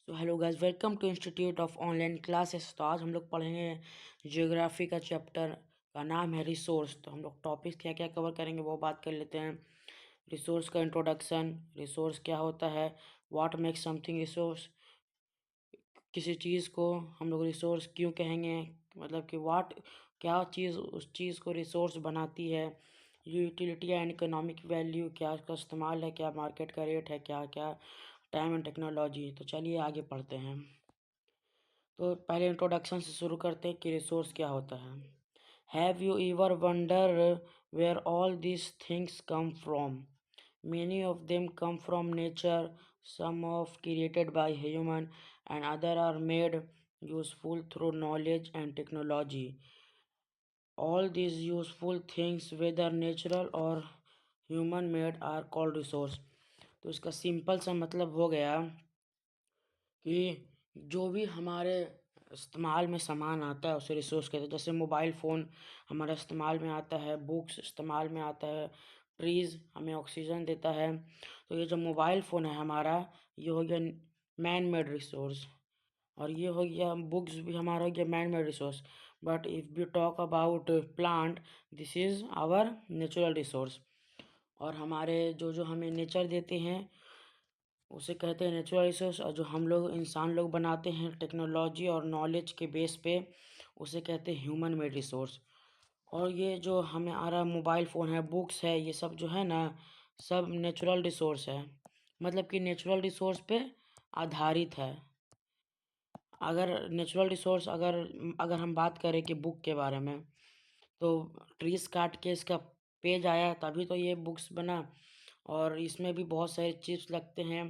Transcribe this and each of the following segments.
So hello guys, welcome to institute of online classes. तो आज हम लोग पढ़ेंगे ज्योग्राफी का चैप्टर का नाम है रिसोर्स। तो हम लोग टॉपिक्स क्या क्या कवर करेंगे वो बात कर लेते हैं। रिसोर्स का इंट्रोडक्शन, रिसोर्स क्या होता है, व्हाट मेक्स समथिंग रिसोर्स, किसी चीज़ को हम लोग रिसोर्स क्यों कहेंगे, मतलब कि व्हाट क्या चीज़ उस चीज़ को रिसोर्स बनाती है, यूटिलिटी एंड इकोनॉमिक वैल्यू, क्या उसका इस्तेमाल है, क्या मार्केट का रेट है, क्या क्या टाइम एंड टेक्नोलॉजी। तो चलिए आगे पढ़ते हैं। तो पहले इंट्रोडक्शन से शुरू करते हैं कि रिसोर्स क्या होता है। Have you ever wonder where all these things come from? Many of them come from nature, some of created by human, and other are made useful through knowledge and technology. All these useful things, whether natural or human made, are called resource. तो इसका simple सा मतलब हो गया कि जो भी हमारे इस्तेमाल में सामान आता है उसे रिसोर्स कहते हैं। जैसे मोबाइल फ़ोन हमारे इस्तेमाल में आता है, बुक्स इस्तेमाल में आता है, ट्रीज़ हमें ऑक्सीजन देता है। तो ये जो मोबाइल फ़ोन है हमारा, ये हो गया मैन मेड रिसोर्स, और ये हो गया बुक्स भी हमारा हो गया man made resource. But if we talk about plant, this is our natural resource. और हमारे जो जो हमें नेचर देते हैं उसे कहते हैं नेचुरल रिसोर्स, और जो हम लोग इंसान लोग बनाते हैं टेक्नोलॉजी और नॉलेज के बेस पे उसे कहते हैं ह्यूमन मेड रिसोर्स। और ये जो हमें आ रहा मोबाइल फ़ोन है, बुक्स है, ये सब जो है ना, सब नेचुरल रिसोर्स है, मतलब कि नेचुरल रिसोर्स पे आधारित है। अगर नेचुरल रिसोर्स अगर अगर हम बात करें कि बुक के बारे में, तो ट्रीज काट के इसका पेज आया तभी तो ये बुक्स बना। और इसमें भी बहुत सारे चिप्स लगते हैं,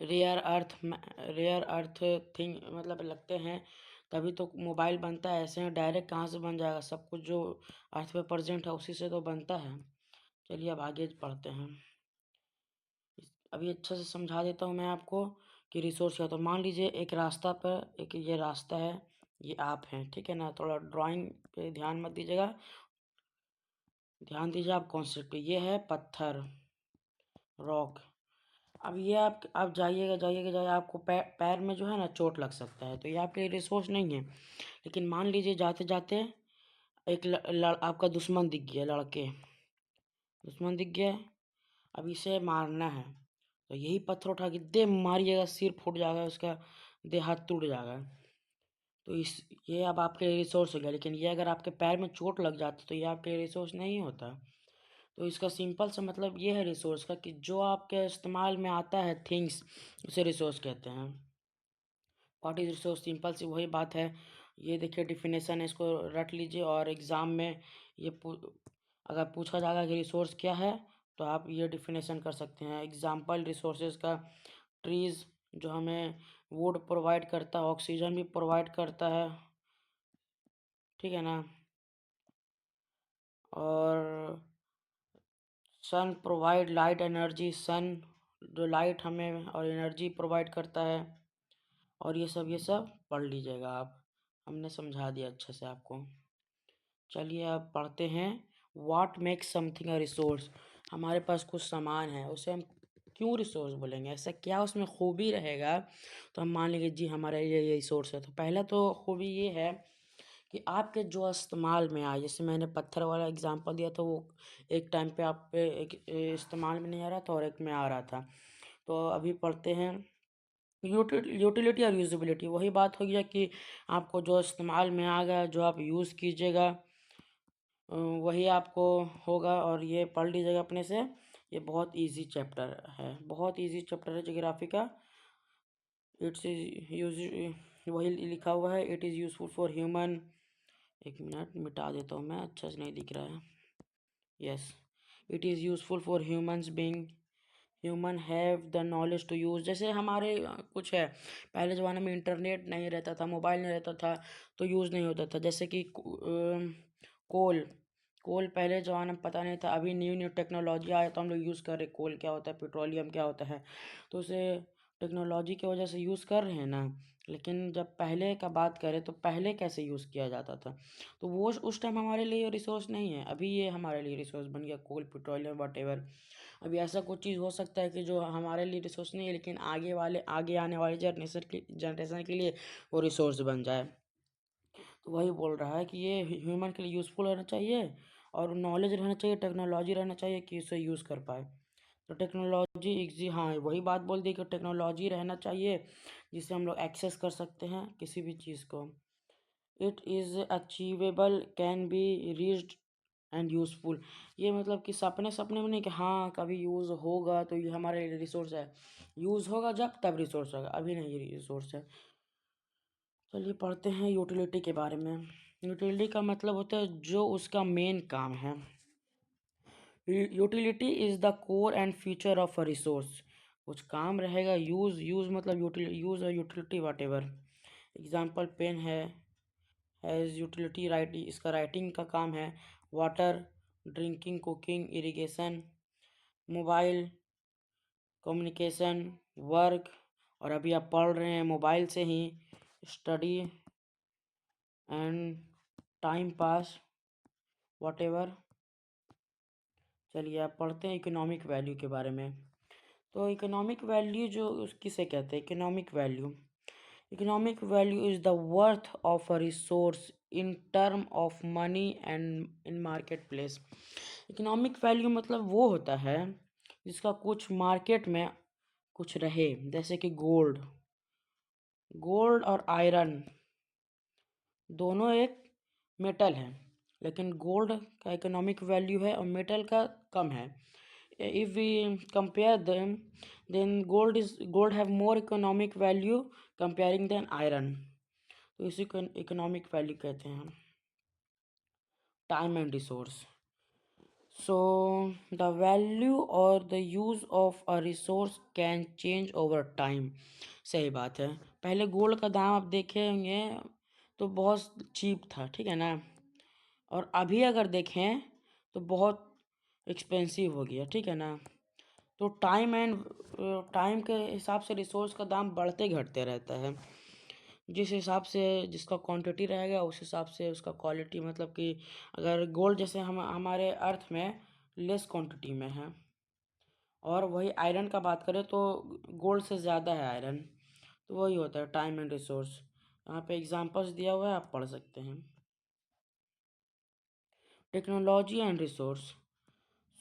rare earth rare earth thing मतलब लगते हैं, तभी तो मोबाइल बनता है। ऐसे में डायरेक्ट कहाँ से बन जाएगा, सब कुछ जो अर्थ पे प्रेजेंट है उसी से तो बनता है। चलिए अब आगे पढ़ते हैं। अभी अच्छे से समझा देता हूँ मैं आपको कि रिसोर्स क्या होता है। मान लीजिए एक रास्ता पर, एक ये रास्ता है, ये आप हैं, ठीक है ना। थोड़ा ड्राइंग पे ध्यान मत दीजिएगा, ध्यान दीजिए आप कॉन्सेप्ट पे। ये है पत्थर, रॉक। अब ये आप जाइएगा जाइएगा जाइए, आपको पैर में जो है ना चोट लग सकता है, तो ये आपके लिए रिसोर्स नहीं है। लेकिन मान लीजिए जाते जाते एक आपका दुश्मन दिख गया, लड़के दुश्मन दिख गया, अब इसे मारना है, तो यही पत्थर उठा के दे मारिएगा, सिर फूट जाएगा उसका, दे हाथ टूट जाएगा। तो इस ये अब आपके लिए रिसोर्स हो गया। लेकिन ये अगर आपके पैर में चोट लग जाती तो ये आपके लिए रिसोर्स नहीं होता। तो इसका सिंपल सा मतलब ये है रिसोर्स का, कि जो आपके इस्तेमाल में आता है थिंग्स, उसे रिसोर्स कहते हैं। व्हाट इज रिसोर्स, सिंपल सी वही बात है। ये देखिए डिफिनेशन है, इसको रट लीजिए। और एग्ज़ाम में ये अगर पूछा जाएगा कि रिसोर्स क्या है, तो आप ये डिफिनेशन कर सकते हैं। एग्जाम्पल रिसोर्सेज का, ट्रीज़ जो हमें वुड प्रोवाइड करता है, ऑक्सीजन भी प्रोवाइड करता है, ठीक है ना। और सन प्रोवाइड लाइट एनर्जी, सन जो लाइट हमें और एनर्जी प्रोवाइड करता है। और ये सब पढ़ लीजिएगा आप, हमने समझा दिया अच्छे से आपको। चलिए अब पढ़ते हैं। What makes something a resource. हमारे पास कुछ सामान है, उसे हम क्यों रिसोर्स बोलेंगे, ऐसा क्या उसमें खूबी रहेगा तो हम मान लेंगे जी हमारा ये रिसोर्स है। तो पहला तो खूबी ये है कि आपके जो इस्तेमाल में आए। जैसे मैंने पत्थर वाला एग्जांपल दिया, तो वो एक टाइम पे आप पे एक इस्तेमाल में नहीं आ रहा था और एक में आ रहा था। तो अभी पढ़ते हैं यूटिलिटी और यूजिबिलिटी। वही बात हो गया कि आपको जो इस्तेमाल में आ गया, जो आप यूज़ कीजिएगा वही आपको होगा। और ये पढ़ लीजिएगा अपने से, ये बहुत इजी चैप्टर है, बहुत इजी चैप्टर है ज्योग्राफी का। इट्स यूज वही लिखा हुआ है, it is useful for human. एक मिनट मिटा देता हूँ मैं, अच्छा से नहीं दिख रहा है। Yes, it is useful for humans being, human have the knowledge to use. जैसे हमारे कुछ है, पहले ज़माने में इंटरनेट नहीं रहता था, मोबाइल नहीं रहता था, तो यूज़ नहीं होता था। जैसे कि कोल, कोल पहले ज़माने में पता नहीं था, अभी न्यू न्यू टेक्नोलॉजी आया तो हम लोग यूज़ कर रहे। कोल क्या होता है, पेट्रोलियम क्या होता है, तो उसे टेक्नोलॉजी की वजह से यूज़ कर रहे हैं ना, लेकिन जब पहले का बात करें तो पहले कैसे यूज़ किया जाता था, तो वो उस टाइम हमारे लिए रिसोर्स नहीं है, अभी ये हमारे लिए रिसोर्स बन गया, कोल, पेट्रोलियम, व्हाटएवर। अभी ऐसा कुछ चीज़ हो सकता है कि जो हमारे लिए रिसोर्स नहीं है, लेकिन आगे आने वाली जनरेशन के लिए वो रिसोर्स बन जाए। तो वही बोल रहा है कि ये ह्यूमन के लिए यूज़फुल रहना चाहिए और नॉलेज रहना चाहिए, टेक्नोलॉजी रहना चाहिए कि उसे यूज़ कर पाए। तो टेक्नोलॉजी इजी, हाँ वही बात बोल दी कि टेक्नोलॉजी रहना चाहिए जिससे हम लोग एक्सेस कर सकते हैं किसी भी चीज़ को। It is achievable, can be reached and useful. ये मतलब कि सपने सपने में नहीं कि हाँ कभी यूज़ होगा तो ये हमारे लिए रिसोर्स है, यूज़ होगा जब तब रिसोर्स होगा, अभी नहीं रिसोर्स है। चलिए पढ़ते हैं यूटिलिटी के बारे में। यूटिलिटी का मतलब होता है जो उसका मेन काम है। Utility is the core and feature of a resource. कुछ काम रहेगा, यूज़ मतलब यूज़ और utility whatever. Example, pen has utility, right, इसका राइटिंग का काम है। Water, drinking, cooking, irrigation. Mobile, communication, work, और अभी आप पढ़ रहे हैं मोबाइल से ही, study and time pass, whatever. चलिए आप पढ़ते हैं इकोनॉमिक वैल्यू के बारे में। तो इकोनॉमिक वैल्यू जो किसे कहते हैं, economic value is the worth of a resource in term of money and in market place. Economic value मतलब वो होता है जिसका कुछ मार्केट में कुछ रहे, जैसे कि गोल्ड। गोल्ड और आयरन दोनों एक मेटल है, लेकिन गोल्ड का इकोनॉमिक वैल्यू है और मेटल का कम है। If we compare them, then gold have more economic value comparing then iron. तो इसी को इकोनॉमिक वैल्यू कहते हैं। Time and resource, so the value और the use of a resource can change over time. सही बात है। पहले गोल्ड का दाम आप देखेंगे तो बहुत चीप था, ठीक है ना, और अभी अगर देखें तो बहुत एक्सपेंसिव हो गया, ठीक है ना। तो टाइम के हिसाब से रिसोर्स का दाम बढ़ते घटते रहता है। जिस हिसाब से जिसका क्वांटिटी रहेगा उस हिसाब से उसका क्वालिटी, मतलब कि अगर गोल्ड जैसे हम हमारे अर्थ में लेस क्वांटिटी में है, और वही आयरन का बात करें तो गोल्ड से ज़्यादा है आयरन। तो वही होता है टाइम एंड रिसोर्स। यहाँ पे एग्जांपल्स दिया हुआ है, आप पढ़ सकते हैं। Technology and resource,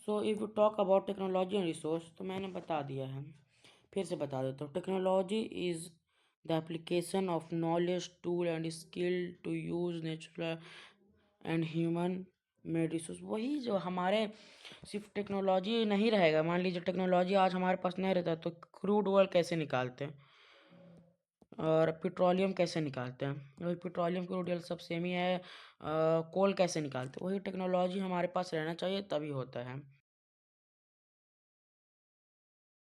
so if you talk about technology and resource, तो मैंने बता दिया है, फिर से बता देता हूँ। Technology is the application of knowledge, tool and skill to use natural and human made resource. वही जो हमारे, सिर्फ टेक्नोलॉजी नहीं रहेगा, मान लीजिए टेक्नोलॉजी आज हमारे पास नहीं रहता तो क्रूड ऑयल कैसे निकालते हैं और पेट्रोलियम कैसे निकालते हैं, वही पेट्रोलियम क्रूड ऑयल सब सेम ही है। कोल कैसे निकालते हैं, वही टेक्नोलॉजी हमारे पास रहना चाहिए तभी होता है।